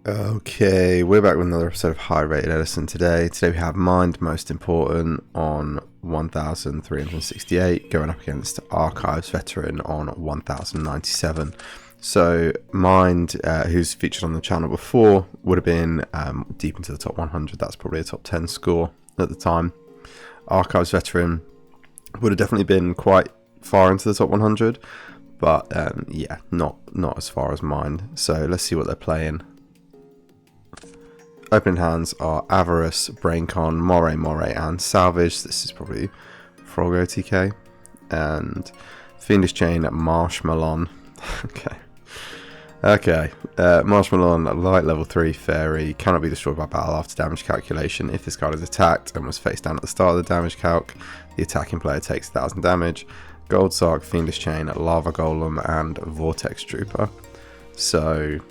Okay, we're back with another episode of High Rated Edison today. Today we have Mind Most Important on 1368 going up against Archives Veteran on 1097. So Mind, who's featured on the channel before, would have been deep into the top 100. That's probably a top 10 score at the time. Archives Veteran would have definitely been quite far into the top 100, but yeah, not as far as Mind. So let's see what they're playing. Opening hands are Avarice, Braincon, Moray, and Salvage. This is probably Frog OTK. And Fiendish Chain, Marshmallow. Okay. Marshmallow, light level 3 fairy. Cannot be destroyed by battle after damage calculation. If this card is attacked and was face down at the start of the damage calc, the attacking player takes 1000 damage. Gold Sark, Fiendish Chain, Lava Golem, and Vortex Trooper. So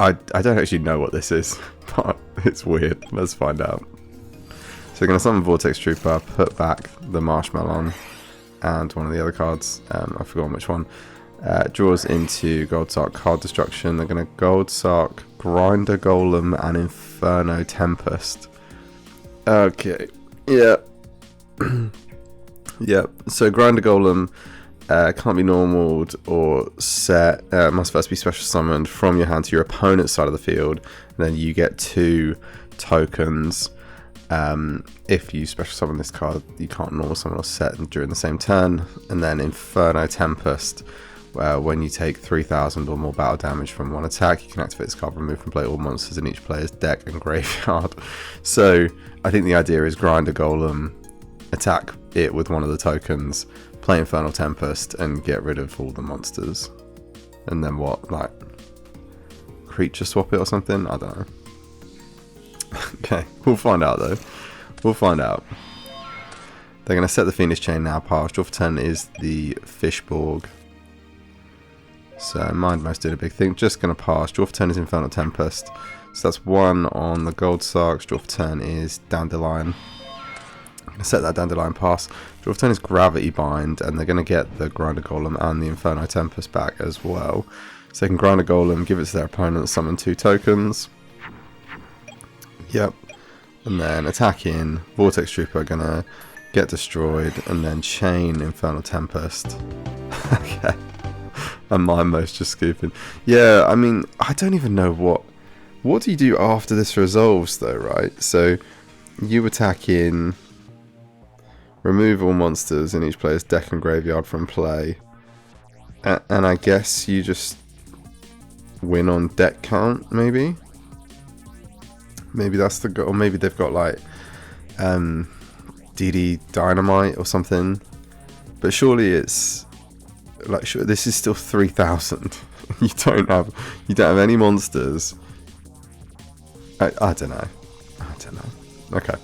I don't actually know what this is, but it's weird. Let's find out. So we're going to summon Vortex Trooper, put back the Marshmallow and one of the other cards. I've forgotten which one. Draws into Gold Sark card destruction. They're going to Gold Sark, Grinder Golem, and Inferno Tempest. Okay. Yeah. Yep. So Grinder Golem can't be normaled or set. Must first be special summoned from your hand to your opponent's side of the field, and then you get 2 tokens. If you special summon this card, you can't normal summon or set during the same turn. And then Inferno Tempest, when you take 3000 or more battle damage from one attack, you can activate this card, remove from play all monsters in each player's deck and graveyard. So I think the idea is Grinder Golem, attack it with one of the tokens, play Infernal Tempest, and get rid of all the monsters. And then what, like, creature swap it or something? I don't know. Okay, we'll find out though. We'll find out. They're going to set the Fiendish Chain now. Pass. Draw for turn is the Fishborg. So Mind Most did a big thing. Just going to pass. Draw for turn is Infernal Tempest. So that's 1 on the Gold Sarks. Draw for turn is Dandelion. Set that Dandelion, pass. Draw for turn is Gravity Bind, and they're going to get the Grinder Golem and the Inferno Tempest back as well. So they can Grinder Golem, give it to their opponent, summon 2 tokens. Yep. And then attack in. Vortex Trooper are going to get destroyed, and then chain Infernal Tempest. Okay. And Mind Most just scooping. Yeah, I mean, I don't even know what do you do after this resolves though, right? So you attack in, remove all monsters in each player's deck and graveyard from play, and I guess you just win on deck count, maybe that's the goal. Or maybe they've got like DD Dynamite or something, but surely it's like, sure, this is still 3000. you don't have any monsters. I don't know. Okay.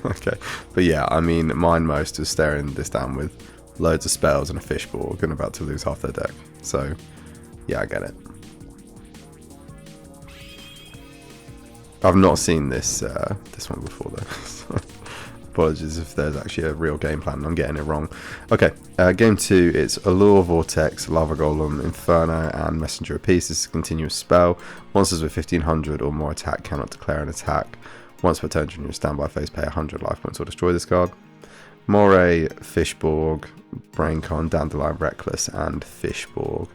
Okay, but yeah, I mean, Mind Most is staring this down with loads of spells and a Fishborg and about to lose half their deck. So, yeah, I get it. I've not seen this one before though. So, apologies if there's actually a real game plan and I'm getting it wrong. Okay, game 2, it's Allure, Vortex, Lava Golem, Inferno, and Messenger of Peace. This is a continuous spell. Monsters with 1500 or more attack cannot declare an attack. Once per turn during your standby phase, pay 100 life points or destroy this card. Moray, Fishborg, Braincon, Dandelion, Reckless, and Fishborg.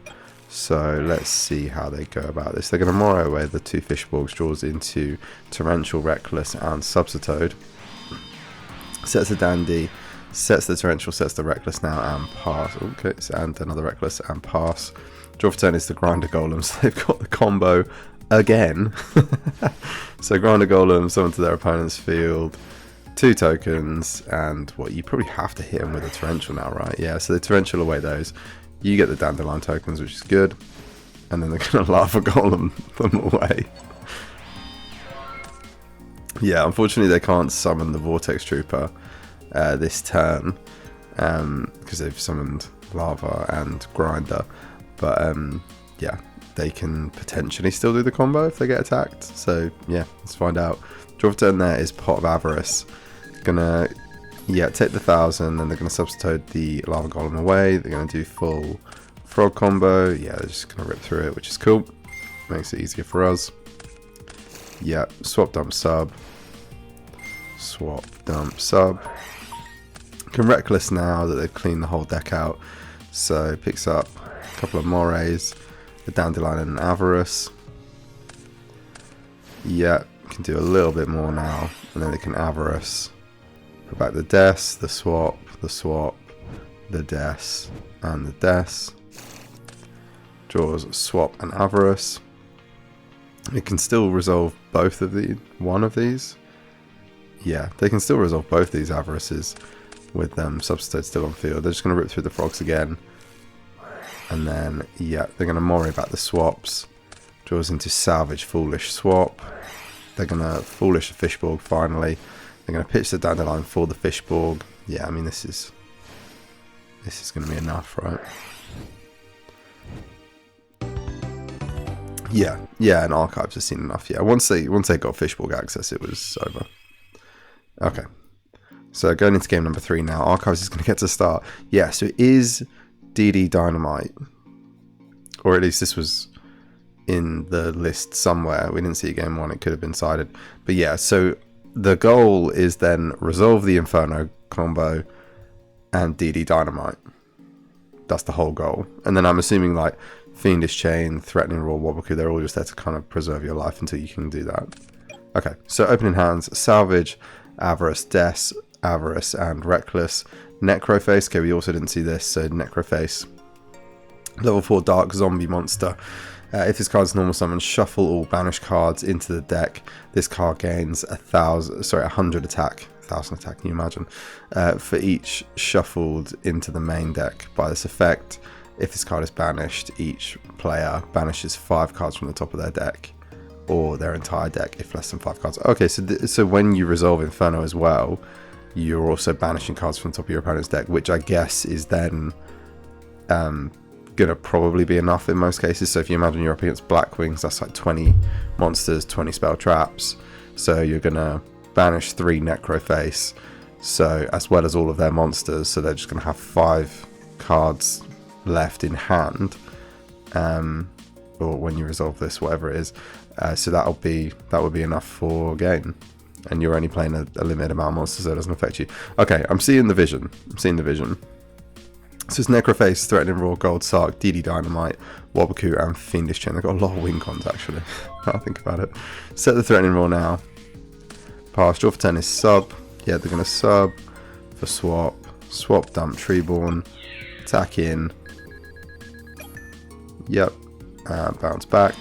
So let's see how they go about this. They're going to Moray away the 2 Fishborgs, draws into Torrential, Reckless, and Subsitoad. Sets the Dandy, sets the Torrential, sets the Reckless now, and pass. Okay, and another Reckless, and pass. Draw for turn is the Grinder Golem, so they've got the combo again. So Grinder Golem, summon to their opponent's field, 2 tokens, and what, you probably have to hit them with a Torrential now, right? Yeah, so the Torrential away those. You get the Dandelion tokens, which is good, and then they're going to Lava Golem them away. Yeah, unfortunately they can't summon the Vortex Trooper this turn, because they've summoned Lava and Grinder, but yeah, they can potentially still do the combo if they get attacked. So yeah, let's find out. Draw for turn there is Pot of Avarice. Gonna, yeah, take the 1000, then they're gonna substitute the Lava Golem away. They're gonna do full frog combo. Yeah, they're just gonna rip through it, which is cool. Makes it easier for us. Yeah, swap, dump, sub. Swap, dump, sub. Can Reckless now that they've cleaned the whole deck out. So picks up a couple of Morays, a Dandelion and an Avarice. Yeah, can do a little bit more now. And then they can Avarice. Put back the Des, the swap, the Des, and the Des. Draws swap and Avarice. It can still resolve both of one of these. Yeah, they can still resolve both these Avarices with them Substitute still on field. They're just going to rip through the frogs again. And then, yeah, they're going to Moray back the swaps. Draws into Salvage, Foolish, Swap. They're going to Foolish the Fishborg finally. They're going to pitch the Dandelion for the Fishborg. Yeah, I mean, this is going to be enough, right? Yeah, and Archives has seen enough. Yeah, once they got Fishborg access, it was over. Okay, so going into game number 3 now. Archives is going to get to start. Yeah, so it is DD Dynamite, or at least this was in the list somewhere. We didn't see game 1. It could have been sided, but yeah. So the goal is then resolve the Inferno combo and DD Dynamite. That's the whole goal. And then I'm assuming like Fiendish Chain, Threatening Roar, Wobbleku, they're all just there to kind of preserve your life until you can do that. Okay, so opening hands, Salvage, Avarice, Des, Avarice, and Reckless. Necroface, okay, we also didn't see this, so Necroface. Level 4 Dark Zombie Monster. If this card's normal summon, shuffle all banished cards into the deck. This card gains 100 attack. 1,000 attack, can you imagine? For each shuffled into the main deck. By this effect, if this card is banished, each player banishes 5 cards from the top of their deck, or their entire deck if less than 5 cards. Okay, so when you resolve Inferno as well, you're also banishing cards from the top of your opponent's deck, which I guess is then gonna probably be enough in most cases. So if you imagine you're up against Black Wings, that's like 20 monsters, 20 spell traps. So you're gonna banish 3 Necroface, so as well as all of their monsters. So they're just gonna have 5 cards left in hand, or when you resolve this, whatever it is. So that would be enough for game, and you're only playing a limited amount of monsters, so it doesn't affect you. Okay, I'm seeing the vision. So it's Necroface, Threatening Roar, Gold Sark, DD Dynamite, Wobbleku, and Fiendish Chain. They've got a lot of win cons actually. I think about it. Set the Threatening Roar now. Pass. Draw for 10 is sub. Yeah, they're going to sub for swap. Swap, dump, Treeborn. Attack in. Yep. Bounce back.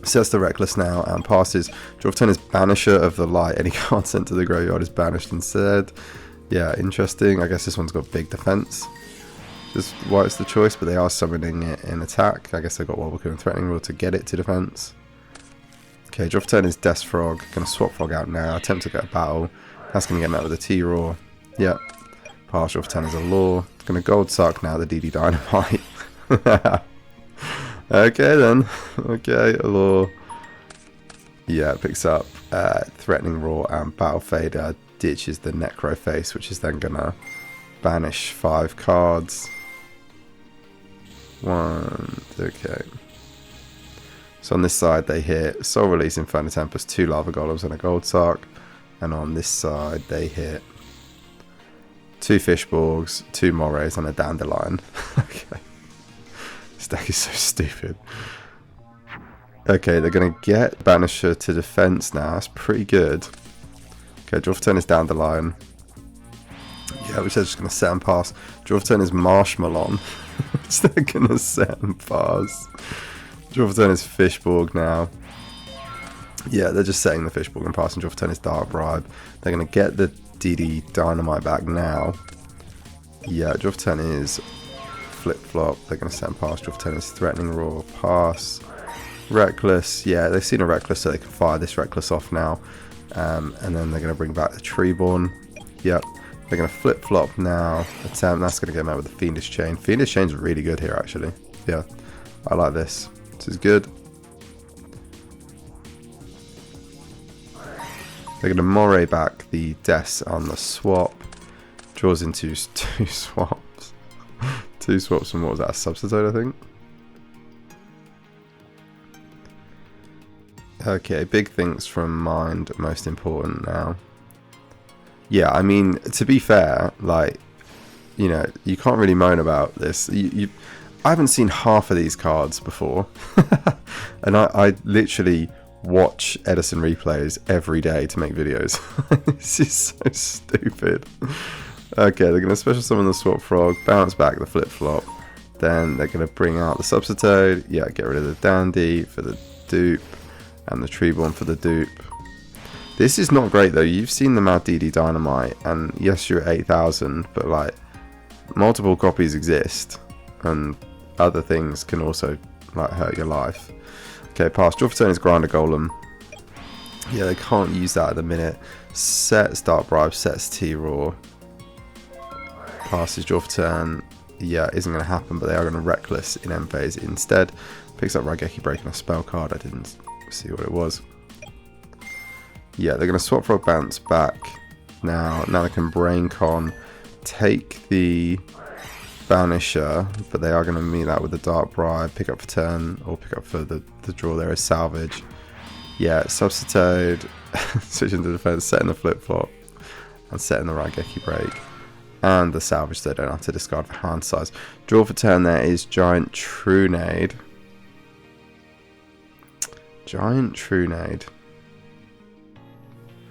Sets the Reckless now and passes. Draw for 10 is Banisher of the Light. Any card sent to the graveyard is banished instead. Yeah, interesting. I guess this one's got big defense. Just why it's the choice, but they are summoning it in attack. I guess they've got Wobbleku and Threatening Roar to get it to defense. Okay, draw for 10 is Death Frog. Gonna swap Frog out now. Attempt to get a battle. That's gonna get met with a T-Roar. Yep. Pass. Draw for 10 is a Law. Gonna Gold Suck now, the DD Dynamite. Okay then. Okay, a Law. Yeah, picks up Threatening Roar and Battle Fader. Ditches the Necroface, which is then gonna banish 5 cards. Okay. So on this side they hit Soul Release, Inferno Tempest, 2 Lava Golems and a Gold Sark. And on this side they hit 2 Fishborgs, 2 Morays and a Dandelion. Okay. This deck is so stupid. Okay, they're going to get Banisher to defense now. That's pretty good. Okay, draw for 10 is Dandelion. Yeah, which they're just going to set and pass. Draw for 10 is Marshmallow, which they're going to set and pass. Draw for 10 is Fishborg now. Yeah, they're just setting the Fishborg and passing. Draw for 10 is Dark Bribe. They're going to get the DD Dynamite back now. Yeah, draw for 10 is Flip Flop. They're going to set and pass. Draw for 10 is Threatening Roar. Pass. Reckless. Yeah, they've seen a Reckless, so they can fire this Reckless off now. And then they're going to bring back the Treeborn. Yep. They're going to Flip Flop now. Attempt. That's going to get met with the Fiendish Chain. Fiendish Chain's really good here, actually. Yeah, I like this. This is good. They're going to Moray back the Des on the swap. Draws into 2 swaps. 2 swaps from, what was that, a Substitute, I think? Okay, big things from mind, most important now. Yeah, I mean, to be fair, like, you know, you can't really moan about this. I haven't seen half of these cards before. And I literally watch Edison replays every day to make videos. This is so stupid. Okay, they're going to special summon the Swap Frog, bounce back the Flip Flop. Then they're going to bring out the Substitoad. Yeah, get rid of the Dandy for the dupe. And the Treeborn for the dupe. This is not great though. You've seen the Mad DD Dynamite. And yes, you're at 8,000. But like, multiple copies exist. And other things can also like hurt your life. Okay, pass. Draw for turn is Grinder Golem. Yeah, they can't use that at the minute. Sets Dark Bribe, sets T-Raw. Passes draw for turn. Yeah, isn't going to happen, but they are going to Reckless in end phase instead. Picks up Raigeki Break and a spell card. I didn't see what it was. Yeah, they're going to Swap Frog, bounce back. Now they can Brain Con, take the Banisher, but they are going to meet that with the Dark Bribe, pick up for turn, or pick up for the draw there is Salvage. Yeah, Substitoad, switch into defense, setting the Flip Flop, and setting the Raigeki Break. And the Salvage, they don't have to discard for hand size. Draw for turn there is Giant Trunade. Giant Trunade.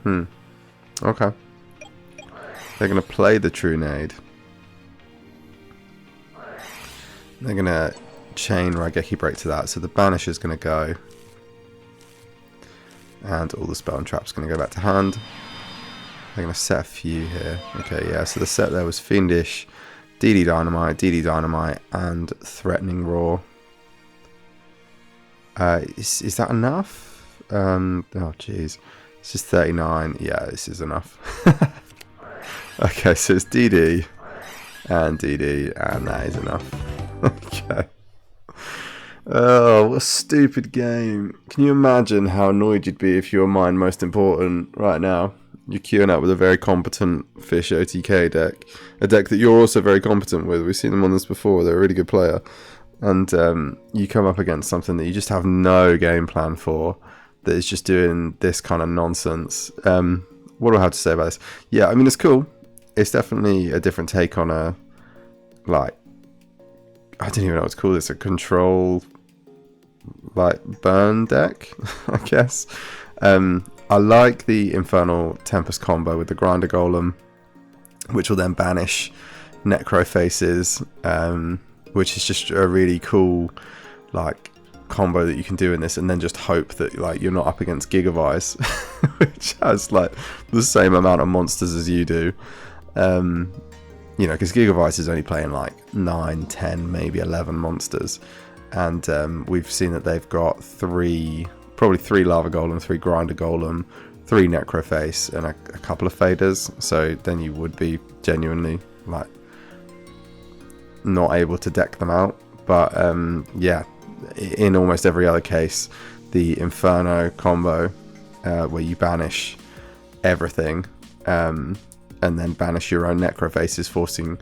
Okay. They're going to play the Trunade. They're going to chain Raigeki Break to that. So the Banisher's going to go. And all the spell and traps going to go back to hand. They're going to set a few here. Okay, yeah, so the set there was Fiendish, DD Dynamite, and Threatening Roar. Is that enough? Oh, jeez. This is 39. Yeah, this is enough. Okay, so it's DD, and that is enough. Okay. Oh, what a stupid game. Can you imagine how annoyed you'd be if you were mine most important right now? You're queuing up with a very competent Fish OTK deck. A deck that you're also very competent with. We've seen them on this before. They're a really good player. And you come up against something that you just have no game plan for. That is just doing this kind of nonsense. What do I have to say about this? Yeah, I mean, it's cool. It's definitely a different take on a, like, I don't even know what to call this. A control, like, burn deck, I guess. I like the Infernal Tempest combo with the Grinder Golem, which will then banish Necro Faces, which is just a really cool like combo that you can do in this, and then just hope that like you're not up against Gigavice, which has like the same amount of monsters as you do. You know, because Gigavice is only playing like 9, 10, maybe 11 monsters, and we've seen that they've got probably 3 Lava Golem, 3 Grinder Golem, 3 Necroface, and a couple of Faders. So then you would be genuinely like not able to deck them out. But yeah, in almost every other case, the Inferno combo where you banish everything and then banish your own Necrofaces, forcing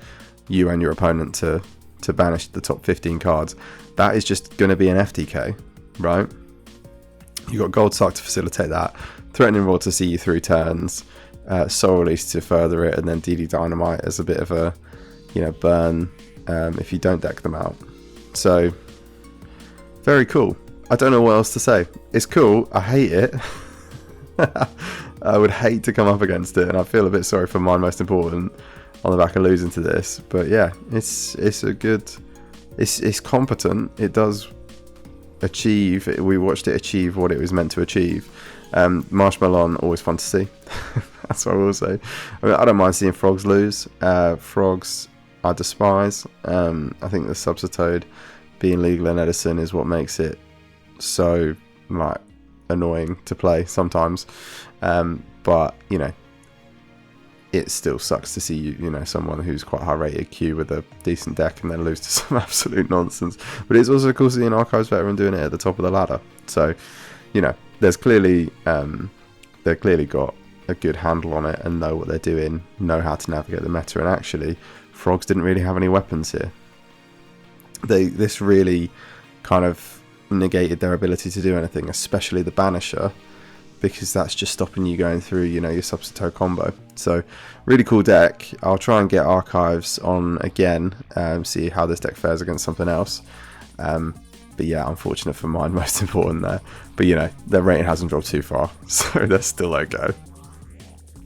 you and your opponent to banish the top 15 cards. That is just going to be an FTK, right? You got Gold Sark to facilitate that, Threatening Roar to see you through turns, Soul Release to further it, and then DD Dynamite as a bit of a, you know, burn if you don't deck them out. So very cool. I don't know what else to say. It's cool. I hate it. I would hate to come up against it, and I feel a bit sorry for my most important on the back of losing to this. But yeah, it's a good. It's competent. It does achieve. We watched it achieve what it was meant to achieve. Marshmallow always fun to see. That's what I will say. I mean, I don't mind seeing frogs lose. Frogs I despise. I think the Substitoad being legal in Edison is what makes it so like annoying to play sometimes. But you know, it still sucks to see you know, someone who's quite high rated queue with a decent deck and then lose to some absolute nonsense. But it's also cool seeing an Archives veteran doing it at the top of the ladder. So, you know, there's clearly they've clearly got a good handle on it and know what they're doing, know how to navigate the meta. And actually, Frogs didn't really have any weapons here. This really kind of negated their ability to do anything, especially the Banisher, because that's just stopping you going through, you know, your Substitute combo. So really cool deck. I'll try and get Archives on again, see how this deck fares against something else. But yeah, unfortunate for mine, most important there. But you know, their rating hasn't dropped too far, so they're still okay.